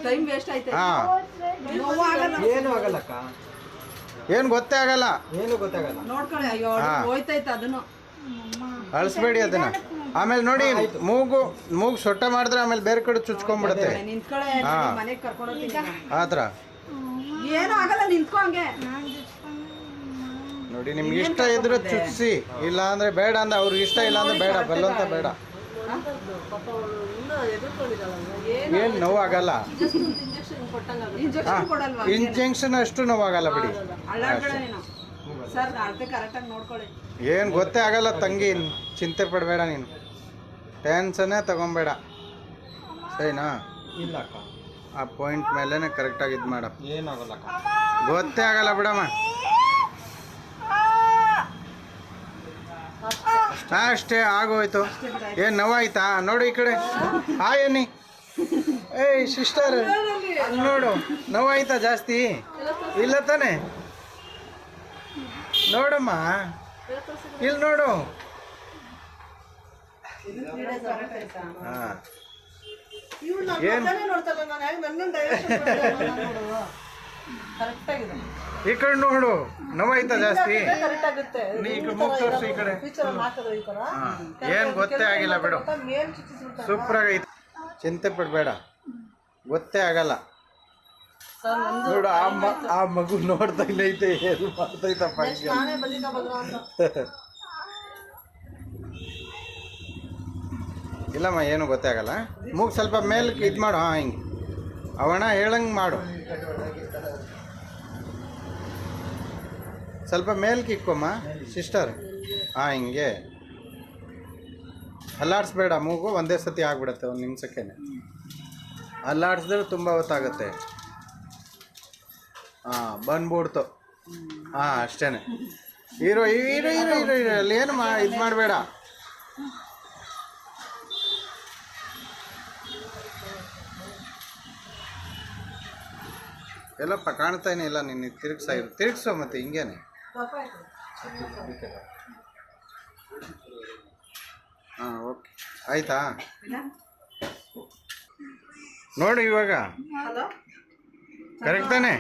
Time waste ಆಯ್ತು. ಏನು ಆಗಲ್ಲಕ್ಕ, ಏನು ಗೊತ್ತೇ ಆಗಲ್ಲ, ಏನು ಗೊತ್ತಾಗಲ್ಲ. ನೋಡ್ಕೊಳ್ಳಿ. ಅಯ್ಯೋ ಹೋಯ್ತೈತೆ ಅದನ್ನು ಅಳಿಸ್ಬೇಡಿ ಅದನ್ನ. ಆಮೇಲೆ ನೋಡಿ ಮೂಗು ಸೊಟ್ಟ ಮಾಡಿದ್ರೆ ಆಮೇಲೆ ಬೇರೆ ಕಡೆ ಚುಚ್ಕೊಂಡ್ಬಿಡುತ್ತೆ. ನಿಂತ್ಕೊಳ್ಳೆ, ಮನೆಗೆ ಕರ್ಕೊಂಡೋಗ್ತೀನಿ ಆ ಥರ ಏನೂ ಆಗಲ್ಲ, ನಿಂತ್ಕೊ ಹಂಗೆ. ನೋಡಿ ನಿಮ್ಗೆ ಇಷ್ಟ ಇದ್ರೆ ಚುಚ್ಸಿ, ಇಲ್ಲ ಅಂದ್ರೆ ಬೇಡ ಅಂದ್ರೆ ಅವ್ರಿಗೆ ಇಷ್ಟ ಇಲ್ಲ ಅಂದ್ರೆ ಬೇಡ, ಬಲ್ಲಂತ ಬೇಡ. ಏನು ನೋವಾಗಲ್ಲ, ಇಂಜೆಕ್ಷನ್ ಕೊಡಲ್ವಾ? ಇಂಜೆಕ್ಷನ್ ಅಷ್ಟು ನೋವಾಗಲ್ಲ ಬಿಡಿ. ಸರ್ ಅಳತೆ ಕರೆಕ್ಟಾಗಿ ನೋಡ್ಕೊಳ್ಳಿ. ಏನು ಗೊತ್ತೇ ಆಗಲ್ಲ ತಂಗಿ, ಚಿಂತೆ ಪಡಬೇಡ ನೀನು, ಟೆನ್ಷನ್ನೇ ತಗೊಬೇಡ, ಸರಿನಾ? ಇಲ್ಲ ಅಕ್ಕ, ಆ ಪಾಯಿಂಟ್ ಮೇಲೇ ಕರೆಕ್ಟಾಗಿ ಇದು ಮಾಡ. ಏನಾಗಲ್ಲ ಅಕ್ಕ, ಗೊತ್ತೇ ಆಗಲ್ಲ ಬಿಡಮ್ಮ. ಅಷ್ಟೇ ಆಗೋಯ್ತು. ಏನು ನೋವಾಯ್ತಾ? ನೋಡು ಈ ಕಡೆ. ಹಾಯ್ ಅನ್ನಿ. ಏಯ್ ಸಿಸ್ಟರ್, ಅಲ್ಲಿ ನೋಡು, ನೋವಾಯ್ತಾ ಜಾಸ್ತಿ? ಇಲ್ಲ ತಾನೆ? ನೋಡಮ್ಮ, ಇಲ್ಲಿ ನೋಡು. ಹಾಂ, ಈ ಕಡೆ ನೋಡು, ನೋವಾಯ್ತಾ ಜಾಸ್ತಿ? ಈ ಕಡೆ ಮೂಗು ತೋರಿಸು, ಈ ಕಡೆ. ಏನು ಗೊತ್ತೇ ಆಗಿಲ್ಲ ಬಿಡು, ಸೂಪರ್ ಆಗೈತೆ, ಚಿಂತೆ ಪಡಬೇಡ, ಗೊತ್ತೇ ಆಗಲ್ಲ. ನೋಡು ಆ ಮಗು ನೋಡ್ತಾ ಇಲ್ಲ ಐತೆ, ಏನು ಮಾಡ್ತೈತಪ್ಪ. ಇಲ್ಲಮ್ಮ, ಏನು ಗೊತ್ತೇ ಆಗಲ್ಲ. ಮೂಗು ಸ್ವಲ್ಪ ಮೇಲಕ್ಕೆ ಇದು ಮಾಡು. ಹಾಂ, ಹಿಂಗೆ ಅವಣ ಹೇಳಂಗೆ ಮಾಡು. ಸ್ವಲ್ಪ ಮೇಲ್ಕೆ ಇಕ್ಕೊಮ್ಮ ಸಿಸ್ಟರ್. ಹಾಂ, ಹಿಂಗೆ ಅಲ್ಲಾಡಿಸ್ಬೇಡ, ಮೂಗು ಒಂದೇ ಸತಿ ಆಗ್ಬಿಡುತ್ತೆ, ಒಂದು ನಿಮಿಷಕ್ಕೇನೆ. ಅಲ್ಲಾಡಿಸಿದ್ರೆ ತುಂಬ ಹೊತ್ತಾಗುತ್ತೆ. ಹಾಂ, ಬಂದ್ಬಿಡ್ತು. ಹಾಂ, ಅಷ್ಟೇ. Hero hero hero hero hero ಅಲ್ಲಿ ಏನು ಇದು ಮಾಡಬೇಡ. ಎಲ್ಲಪ್ಪ ಕಾಣ್ತಾನೆ ಇಲ್ಲ, ನಿನ್ನ ತಿರುಗಿಸೋ ಮತ್ತೆ ಹಿಂಗೇನೆ. ಹಾಂ, ಓಕೆ, ಆಯ್ತಾ? ನೋಡಿ ಇವಾಗ ಕರೆಕ್ಟ್ ತಾನೆ?